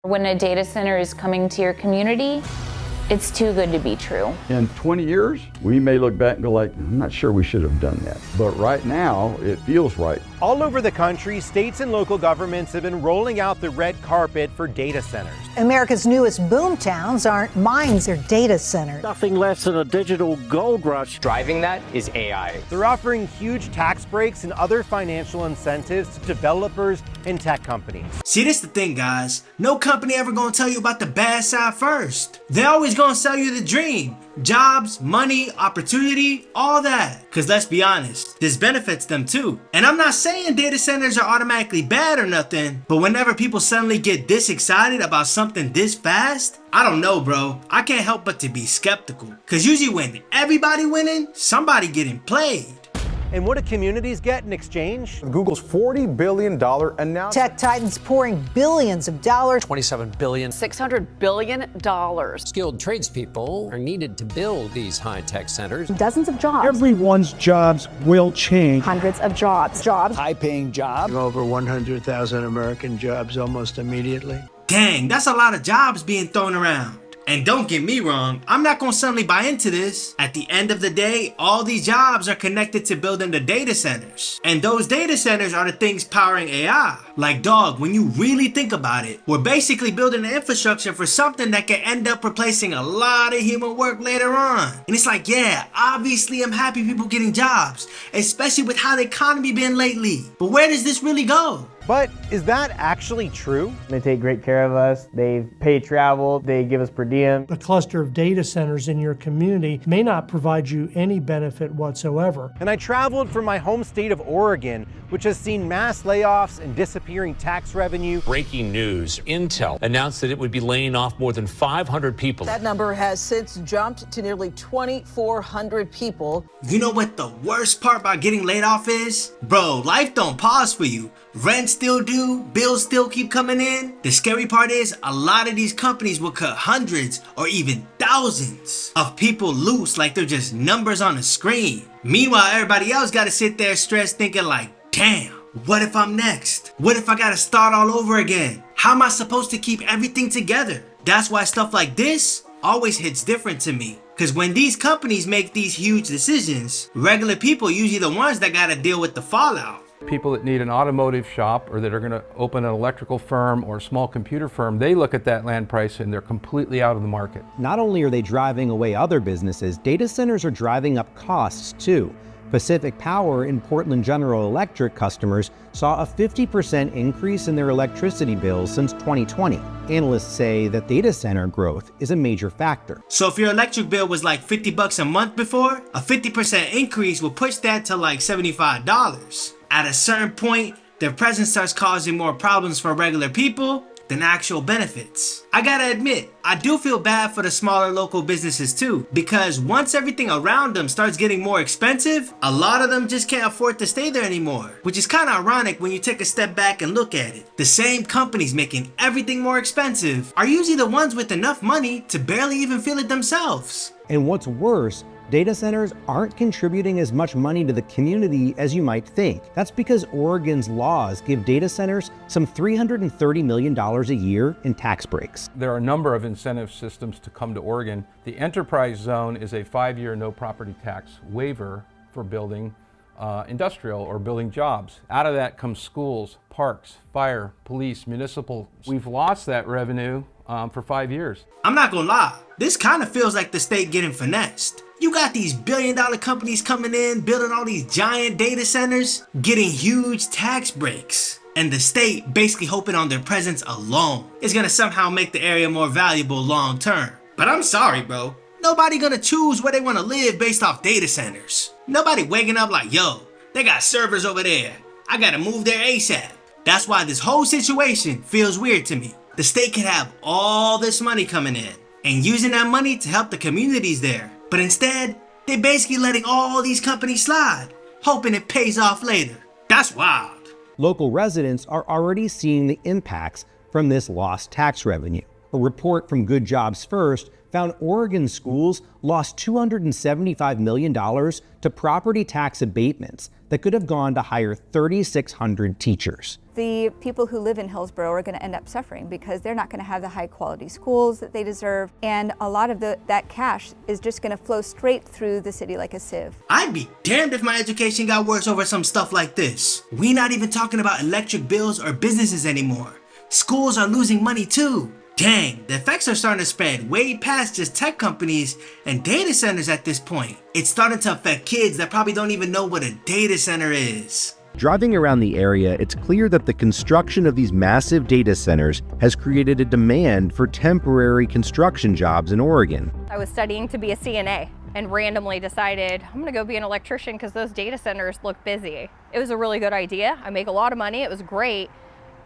When a data center is coming to your community, it's too good to be true. In 20 years, we may look back and go like, I'm not sure we should have done that. But right now, it feels right. All over the country, states and local governments have been rolling out the red carpet for data centers. America's newest boom towns aren't mines, they're data centers. Nothing less than a digital gold rush. Driving that is AI. They're offering huge tax breaks and other financial incentives to developers and tech companies. See, this the thing, guys. No company ever gonna tell you about the bad side first. They're always gonna sell you the dream. Jobs, money, opportunity, all that. Cause let's be honest, this benefits them too. And I'm not saying data centers are automatically bad or nothing, but whenever people suddenly get this excited about something this fast, I don't know, bro. I can't help but to be skeptical. Cause usually when everybody winning, somebody getting played. And what do communities get in exchange? Google's $40 billion announcement. Tech titans pouring billions of dollars. $27 billion. $600 billion. Skilled tradespeople are needed to build these high-tech centers. Dozens of jobs. Everyone's jobs will change. Hundreds of jobs. High-paying jobs. Over 100,000 American jobs almost immediately. Dang, that's a lot of jobs being thrown around. And don't get me wrong, I'm not gonna suddenly buy into this. At the end of the day, all these jobs are connected to building the data centers. And those data centers are the things powering AI. Like dog, when you really think about it, we're basically building the infrastructure for something that can end up replacing a lot of human work later on. And it's like, yeah, obviously I'm happy people getting jobs, especially with how the economy been lately. But where does this really go? But is that actually true? They take great care of us. They pay travel. They give us per diem. A cluster of data centers in your community may not provide you any benefit whatsoever. And I traveled from my home state of Oregon, which has seen mass layoffs and disappearing tax revenue. Breaking news. Intel announced that it would be laying off more than 500 people. That number has since jumped to nearly 2,400 people. You know what the worst part about getting laid off is? Bro, life don't pause for you. Rent still due, bills still keep coming in. The scary part is a lot of these companies will cut hundreds or even thousands of people loose like they're just numbers on a screen. Meanwhile, everybody else gotta sit there stressed thinking like, damn, what if I'm next? What if I gotta start all over again? How am I supposed to keep everything together? That's why stuff like this always hits different to me. Cause when these companies make these huge decisions, regular people are usually the ones that gotta deal with the fallout. People that need an automotive shop or that are going to open an electrical firm or a small computer firm, they look at that land price and they're completely out of the market. Not only are they driving away other businesses, data centers are driving up costs too. Pacific Power and Portland General Electric customers saw a 50% increase in their electricity bills since 2020. Analysts say that data center growth is a major factor. So if your electric bill was like $50 a month before, a 50% increase will push that to like $75. At a certain point, their presence starts causing more problems for regular people than actual benefits. I gotta admit, I do feel bad for the smaller local businesses too, because once everything around them starts getting more expensive, a lot of them just can't afford to stay there anymore, which is kind of ironic when you take a step back and look at it. The same companies making everything more expensive are usually the ones with enough money to barely even feel it themselves. And what's worse, data centers aren't contributing as much money to the community as you might think. That's because Oregon's laws give data centers some $330 million a year in tax breaks. There are a number of incentive systems to come to Oregon. The enterprise zone is a 5-year no property tax waiver for building industrial or building jobs. Out of that comes schools, parks, fire, police, municipal. We've lost that revenue for 5 years. I'm not gonna lie, this kind of feels like the state getting finessed. You got these billion-dollar companies coming in, building all these giant data centers, getting huge tax breaks. And the state basically hoping on their presence alone is gonna somehow make the area more valuable long term. But I'm sorry, bro. Nobody gonna choose where they wanna live based off data centers. Nobody waking up like, yo, they got servers over there. I gotta move there ASAP. That's why this whole situation feels weird to me. The state could have all this money coming in and using that money to help the communities there. But instead, they're basically letting all these companies slide, hoping it pays off later. That's wild. Local residents are already seeing the impacts from this lost tax revenue. A report from Good Jobs First found Oregon schools lost $275 million to property tax abatements that could have gone to hire 3,600 teachers. The people who live in Hillsborough are going to end up suffering because they're not going to have the high quality schools that they deserve, and a lot of that cash is just going to flow straight through the city like a sieve. I'd be damned if my education got worse over some stuff like this. We're not even talking about electric bills or businesses anymore. Schools are losing money too. Dang, the effects are starting to spread way past just tech companies and data centers at this point. It's starting to affect kids that probably don't even know what a data center is. Driving around the area, it's clear that the construction of these massive data centers has created a demand for temporary construction jobs in Oregon. I was studying to be a CNA and randomly decided I'm gonna go be an electrician because those data centers look busy. It was a really good idea. I make a lot of money, it was great,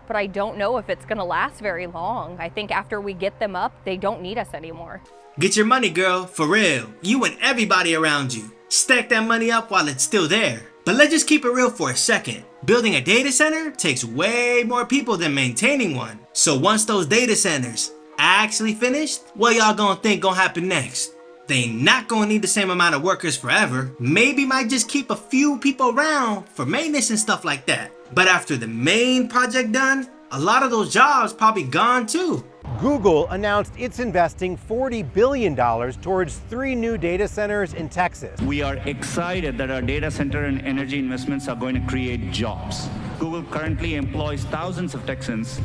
but I don't know if it's gonna last very long. I think after we get them up, they don't need us anymore. Get your money, girl, for real. You and everybody around you. Stack that money up while it's still there. But let's just keep it real for a second. Building a data center takes way more people than maintaining one. So once those data centers actually finished, what y'all gonna think gonna happen next? They not gonna need the same amount of workers forever. Maybe might just keep a few people around for maintenance and stuff like that. But after the main project done, a lot of those jobs probably gone too. Google announced it's investing $40 billion towards 3 new data centers in Texas. We are excited that our data center and energy investments are going to create jobs. Google currently employs thousands of Texans,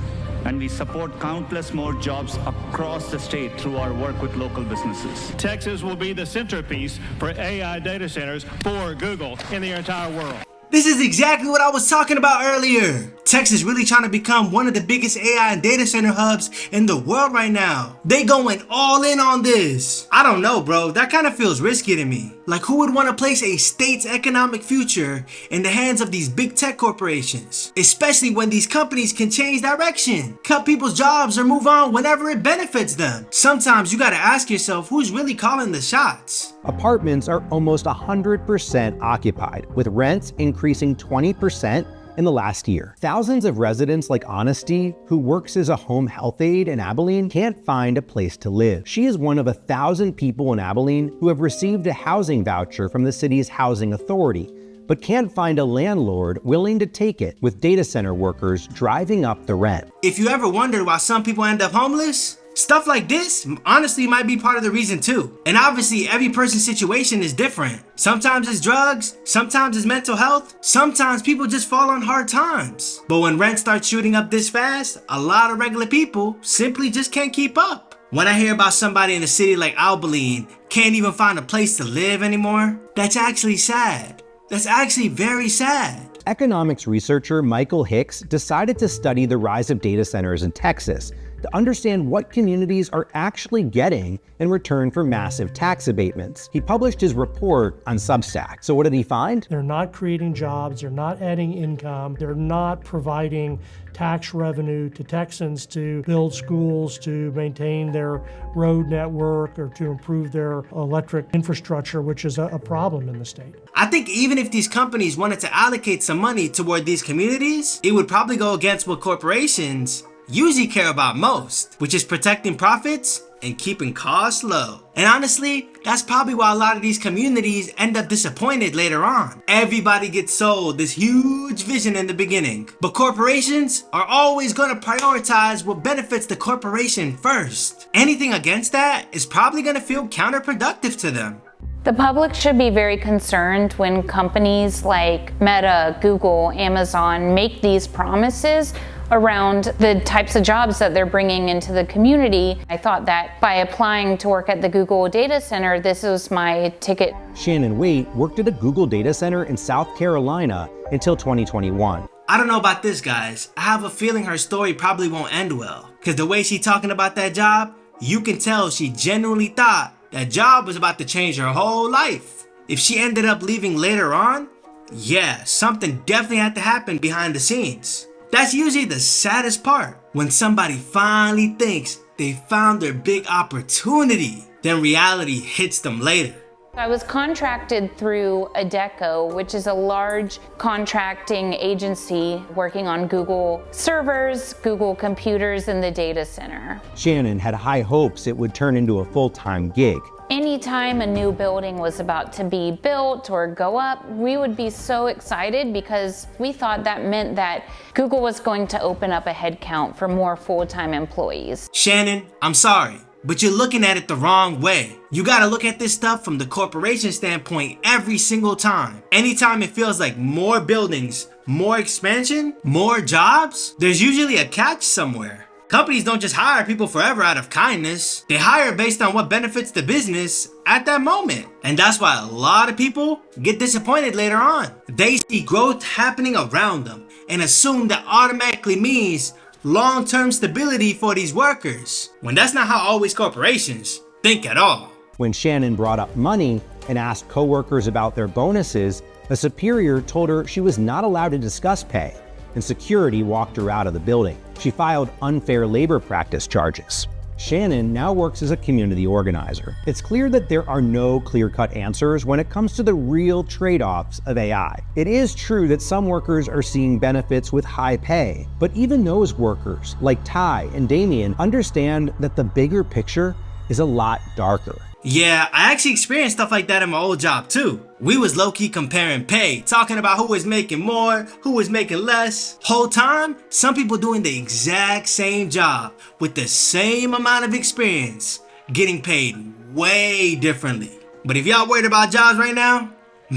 and we support countless more jobs across the state through our work with local businesses. Texas will be the centerpiece for AI data centers for Google in the entire world. This is exactly what I was talking about earlier. Texas really trying to become one of the biggest AI and data center hubs in the world right now. They going all in on this. I don't know, bro. That kind of feels risky to me. Like, who would want to place a state's economic future in the hands of these big tech corporations? Especially when these companies can change direction, cut people's jobs, or move on whenever it benefits them. Sometimes you gotta ask yourself, who's really calling the shots? Apartments are almost 100% occupied, with rents increasing 20% in the last year. Thousands of residents like Honesty, who works as a home health aide in Abilene, can't find a place to live. She is one of 1,000 people in Abilene who have received a housing voucher from the city's housing authority, but can't find a landlord willing to take it, with data center workers driving up the rent. If you ever wondered why some people end up homeless, stuff like this honestly might be part of the reason too. And obviously every person's situation is different. Sometimes it's drugs, sometimes it's mental health, sometimes people just fall on hard times. But when rent starts shooting up this fast, a lot of regular people simply just can't keep up. When I hear about somebody in a city like Abilene can't even find a place to live anymore, that's actually sad. That's actually very sad. Economics researcher Michael Hicks decided to study the rise of data centers in Texas to understand what communities are actually getting in return for massive tax abatements. He published his report on Substack. So what did he find? They're not creating jobs, they're not adding income, they're not providing tax revenue to Texans to build schools, to maintain their road network, or to improve their electric infrastructure, which is a problem in the state. I think even if these companies wanted to allocate some money toward these communities, it would probably go against what corporations usually care about most, which is protecting profits and keeping costs low. And honestly, that's probably why a lot of these communities end up disappointed later on. Everybody gets sold this huge vision in the beginning, but corporations are always going to prioritize what benefits the corporation first. Anything against that is probably going to feel counterproductive to them. The public should be very concerned when companies like Meta, Google, Amazon make these promises around the types of jobs that they're bringing into the community. I thought that by applying to work at the Google data center, this was my ticket. Shannon Waite worked at a Google data center in South Carolina until 2021. I don't know about this, guys. I have a feeling her story probably won't end well, because the way she's talking about that job, you can tell she genuinely thought that job was about to change her whole life. If she ended up leaving later on, yeah, something definitely had to happen behind the scenes. That's usually the saddest part, when somebody finally thinks they found their big opportunity, then reality hits them later. I was contracted through Adecco, which is a large contracting agency working on Google servers, Google computers in the data center. Shannon had high hopes it would turn into a full-time gig. Anytime a new building was about to be built or go up, we would be so excited because we thought that meant that Google was going to open up a headcount for more full-time employees. Shannon, I'm sorry, but you're looking at it the wrong way. You gotta look at this stuff from the corporation standpoint every single time. Anytime it feels like more buildings, more expansion, more jobs, there's usually a catch somewhere. Companies don't just hire people forever out of kindness. They hire based on what benefits the business at that moment. And that's why a lot of people get disappointed later on. They see growth happening around them and assume that automatically means long-term stability for these workers, when that's not how always corporations think at all. When Shannon brought up money and asked coworkers about their bonuses, a superior told her she was not allowed to discuss pay, and security walked her out of the building. She filed unfair labor practice charges. Shannon now works as a community organizer. It's clear that there are no clear-cut answers when it comes to the real trade-offs of AI. It is true that some workers are seeing benefits with high pay, but even those workers, like Ty and Damien, understand that the bigger picture is a lot darker. Yeah, I actually experienced stuff like that in my old job too. We was low-key comparing pay, talking about who was making more, who was making less. Whole time, some people doing the exact same job with the same amount of experience, getting paid way differently. But if y'all worried about jobs right now,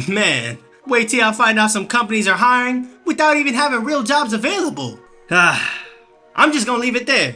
man, wait till y'all find out some companies are hiring without even having real jobs available. I'm just gonna leave it there.